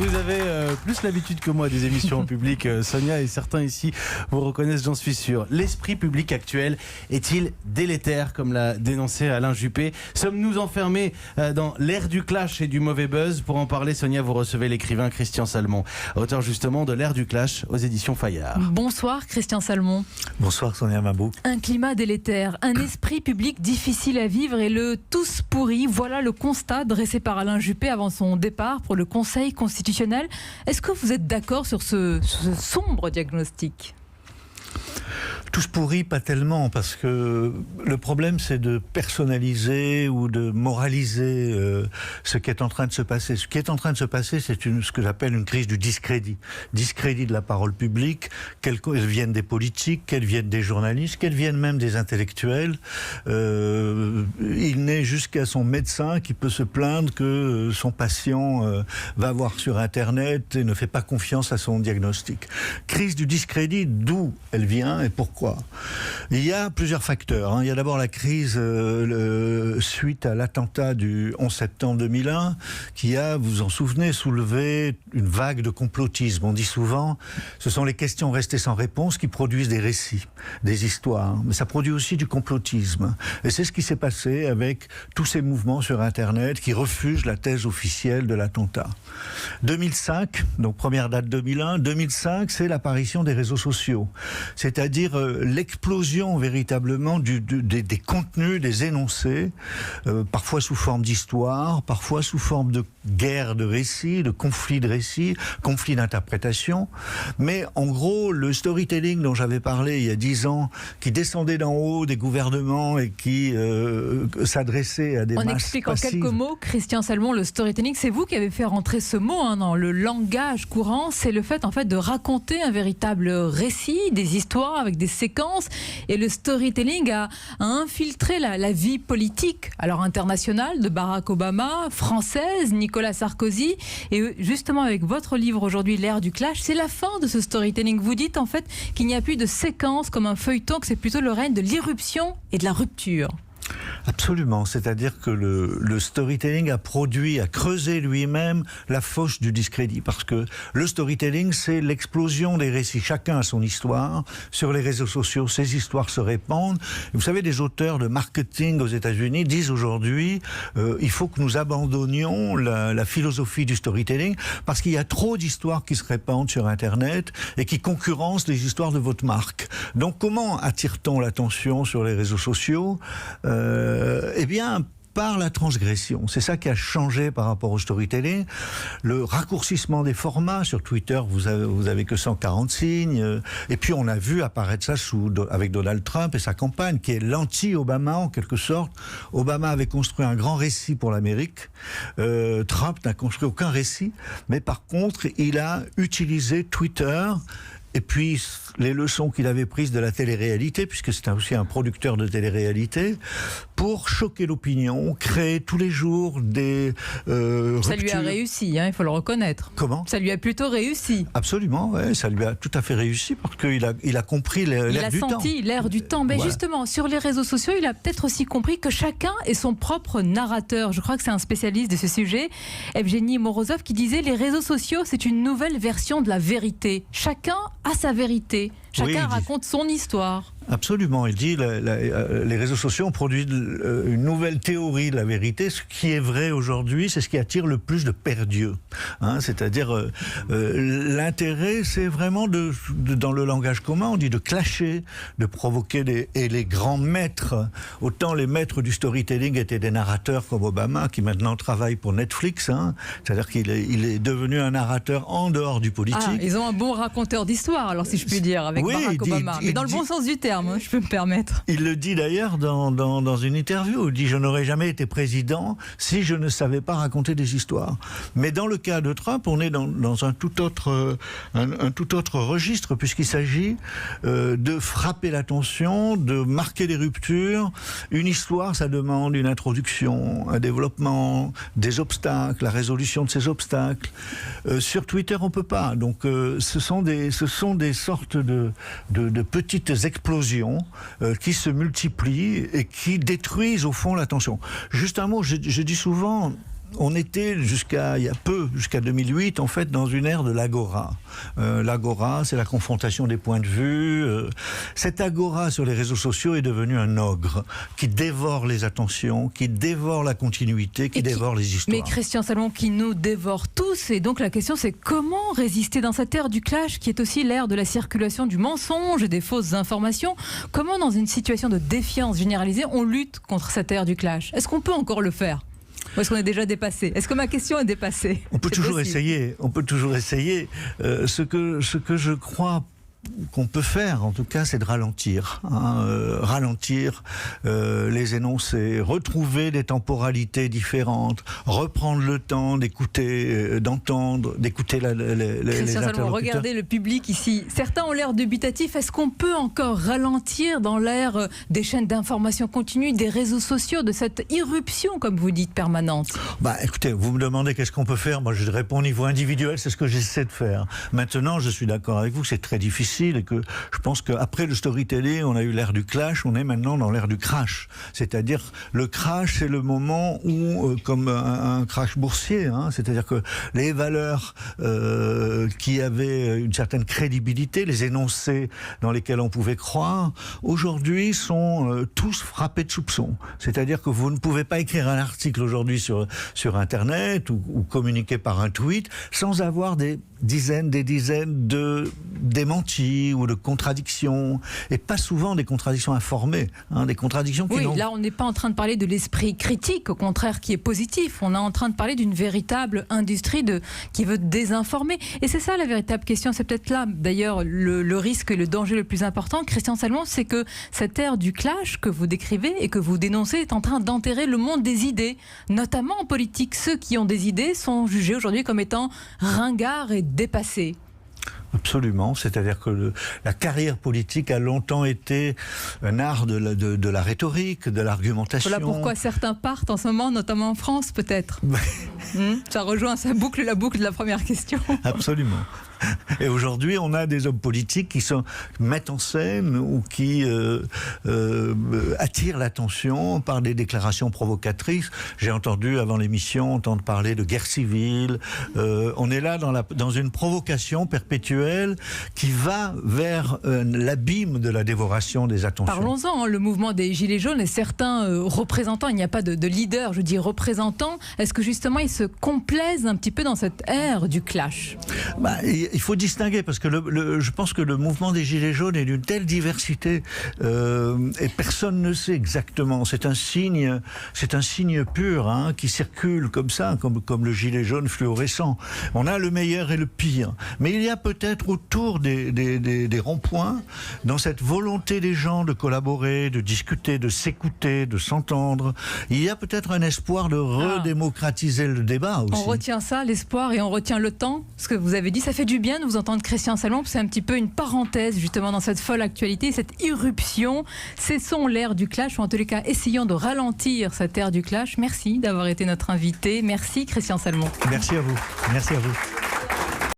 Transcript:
Vous avez plus l'habitude que moi des émissions en public, Sonia, et certains ici vous reconnaissent, j'en suis sûr. L'esprit public actuel est-il délétère, comme l'a dénoncé Alain Juppé? Sommes-nous enfermés dans l'ère du clash et du mauvais buzz? Pour en parler, Sonia, vous recevez l'écrivain Christian Salmon, auteur justement de l'ère du clash aux éditions Fayard. Bonsoir Christian Salmon. Bonsoir Sonia Mabrouk. Un climat délétère, un esprit public difficile à vivre et le tous pourri, voilà le constat dressé par Alain Juppé avant son départ pour le Conseil constitutionnel. Est-ce que vous êtes d'accord sur ce sombre diagnostic ? Tous pourris, pas tellement, parce que le problème c'est de personnaliser ou de moraliser ce qui est en train de se passer. Ce qui est en train de se passer, c'est ce que j'appelle une crise du discrédit. Discrédit de la parole publique, qu'elle vienne des politiques, qu'elle vienne des journalistes, qu'elle vienne même des intellectuels. Il n'est jusqu'à son médecin qui peut se plaindre que son patient va voir sur Internet et ne fait pas confiance à son diagnostic. Crise du discrédit, d'où elle vient et pourquoi? Il y a plusieurs facteurs. Il y a d'abord la crise suite à l'attentat du 11 septembre 2001 qui a, vous vous en souvenez, soulevé une vague de complotisme. On dit souvent, ce sont les questions restées sans réponse qui produisent des récits, des histoires. Mais ça produit aussi du complotisme. Et c'est ce qui s'est passé avec tous ces mouvements sur Internet qui refusent la thèse officielle de l'attentat. 2005, donc première date 2001, 2005, c'est l'apparition des réseaux sociaux. C'est-à-dire l'explosion véritablement des contenus, des énoncés, parfois sous forme d'histoire, parfois sous forme de guerre de récits, de conflits de récits, conflits d'interprétation. Mais en gros, le storytelling dont j'avais parlé il y a 10 ans, qui descendait d'en haut des gouvernements et qui s'adressait à des masses passives. On explique en quelques mots, Christian Salmon, le storytelling, c'est vous qui avez fait rentrer ce mot dans le langage courant. C'est le fait en fait de raconter un véritable récit, des histoires avec des séquences, et le storytelling a infiltré la vie politique, alors internationale, de Barack Obama, française, Nicolas Sarkozy, et justement avec votre livre aujourd'hui, l'ère du clash, c'est la fin de ce storytelling. Vous dites en fait qu'il n'y a plus de séquences comme un feuilleton, que c'est plutôt le règne de l'irruption et de la rupture. Absolument, c'est-à-dire que le storytelling a creusé lui-même la fosse du discrédit, parce que le storytelling, c'est l'explosion des récits. Chacun a son histoire. Sur les réseaux sociaux, ces histoires se répandent. Et vous savez, des auteurs de marketing aux États-Unis disent aujourd'hui il faut que nous abandonnions la philosophie du storytelling, parce qu'il y a trop d'histoires qui se répandent sur Internet et qui concurrencent les histoires de votre marque. Donc comment attire-t-on l'attention sur les réseaux sociaux? Eh bien, par la transgression. C'est ça qui a changé par rapport au storytelling. Le raccourcissement des formats. Sur Twitter, vous avez que 140 signes. Et puis, on a vu apparaître ça avec Donald Trump et sa campagne, qui est l'anti-Obama, en quelque sorte. Obama avait construit un grand récit pour l'Amérique. Trump n'a construit aucun récit. Mais par contre, il a utilisé Twitter et puis les leçons qu'il avait prises de la télé-réalité, puisque c'est aussi un producteur de télé-réalité, pour choquer l'opinion, créer tous les jours des ruptures. Ça lui a réussi, il faut le reconnaître. Comment ? Ça lui a plutôt réussi. Absolument, ouais, ça lui a tout à fait réussi, parce qu'il a compris l'air du temps. Il a senti l'air du temps. Mais voilà. Justement, sur les réseaux sociaux, il a peut-être aussi compris que chacun est son propre narrateur. Je crois que c'est un spécialiste de ce sujet, Evgeny Morozov, qui disait « Les réseaux sociaux, c'est une nouvelle version de la vérité. Chacun a sa vérité. Chacun raconte son histoire. » Absolument, il dit les réseaux sociaux ont produit une nouvelle théorie de la vérité. Ce qui est vrai aujourd'hui, c'est ce qui attire le plus de perdus. C'est-à-dire l'intérêt, c'est vraiment dans le langage commun, on dit de clasher, de provoquer et les grands maîtres. Autant les maîtres du storytelling étaient des narrateurs comme Obama, qui maintenant travaille pour Netflix. C'est-à-dire qu'il est devenu un narrateur en dehors du politique. Ah, ils ont un bon raconteur d'histoire, alors si je puis dire, avec Barack Obama. Mais dans le bon sens du terme. Je peux me permettre. Il le dit d'ailleurs dans une interview. Il dit « Je n'aurais jamais été président si je ne savais pas raconter des histoires ». Mais dans le cas de Trump, on est dans un tout autre registre, puisqu'il s'agit de frapper l'attention, de marquer des ruptures. Une histoire, ça demande une introduction, un développement, des obstacles, la résolution de ces obstacles. Sur Twitter, on ne peut pas. Donc ce sont des sortes de petites explosions qui se multiplient et qui détruisent au fond l'attention. Juste un mot, je dis souvent, on était jusqu'à 2008, en fait, dans une ère de l'agora. L'agora, c'est la confrontation des points de vue. Cette agora sur les réseaux sociaux est devenue un ogre qui dévore les attentions, qui dévore la continuité, qui dévore les histoires. Mais Christian Salmon, qui nous dévore tous. Et donc la question, c'est comment résister dans cette ère du clash, qui est aussi l'ère de la circulation du mensonge et des fausses informations. Comment, dans une situation de défiance généralisée, on lutte contre cette ère du clash? Est-ce qu'on peut encore le faire? Ou est-ce qu'on est déjà dépassé? Est-ce que ma question est dépassée? On peut toujours essayer. On peut toujours essayer. Ce que je crois qu'on peut faire, en tout cas, c'est de ralentir. Ralentir les énoncés, retrouver des temporalités différentes, reprendre le temps d'écouter, d'entendre, d'écouter les interlocuteurs. Regardez le public ici. Certains ont l'air dubitatifs. Est-ce qu'on peut encore ralentir dans l'ère des chaînes d'information continue, des réseaux sociaux, de cette irruption, comme vous dites, permanente? Écoutez, vous me demandez qu'est-ce qu'on peut faire. Moi, je réponds au niveau individuel, c'est ce que j'essaie de faire. Maintenant, je suis d'accord avec vous, c'est très difficile et que je pense qu'après le storytelling, on a eu l'ère du clash, on est maintenant dans l'ère du crash. C'est-à-dire, le crash, c'est le moment où, comme un crash boursier, c'est-à-dire que les valeurs qui avaient une certaine crédibilité, les énoncés dans lesquels on pouvait croire, aujourd'hui sont tous frappés de soupçons. C'est-à-dire que vous ne pouvez pas écrire un article aujourd'hui sur Internet ou communiquer par un tweet sans avoir des dizaines de démentis ou de contradictions, et pas souvent des contradictions informées, des contradictions qui là on n'est pas en train de parler de l'esprit critique, au contraire qui est positif, on est en train de parler d'une véritable industrie qui veut désinformer, et c'est ça la véritable question, c'est peut-être là d'ailleurs le risque et le danger le plus important, Christian Salmon, c'est que cette ère du clash que vous décrivez et que vous dénoncez est en train d'enterrer le monde des idées, notamment en politique. Ceux qui ont des idées sont jugés aujourd'hui comme étant ringards et dépassés. Absolument, c'est-à-dire que la carrière politique a longtemps été un art de la rhétorique, de l'argumentation. Voilà pourquoi certains partent en ce moment, notamment en France peut-être. Ça rejoint la boucle de la première question. Absolument. Et aujourd'hui, on a des hommes politiques qui mettent en scène ou qui attirent l'attention par des déclarations provocatrices. J'ai entendu avant l'émission entendre parler de guerre civile. On est là dans une provocation perpétuelle qui va vers l'abîme de la dévoration des attentions. Parlons-en, le mouvement des Gilets jaunes et certains représentants, il n'y a pas de leader, je dis représentants, est-ce que justement ils se complaisent un petit peu dans cette ère du clash? Il faut distinguer parce que je pense que le mouvement des Gilets jaunes est d'une telle diversité et personne ne sait exactement. C'est un signe pur qui circule comme ça, comme le gilet jaune fluorescent. On a le meilleur et le pire. Mais il y a peut-être autour des ronds-points, dans cette volonté des gens de collaborer, de discuter, de s'écouter, de s'entendre, il y a peut-être un espoir de redémocratiser le débat aussi. On retient ça, l'espoir, et on retient le temps. Ce que vous avez dit, ça fait du bien de vous entendre, Christian Salmon, c'est un petit peu une parenthèse justement dans cette folle actualité, cette irruption. Cessons l'ère du clash, ou en tous les cas essayons de ralentir cette ère du clash. Merci d'avoir été notre invité. Merci Christian Salmon. Merci à vous. Merci à vous.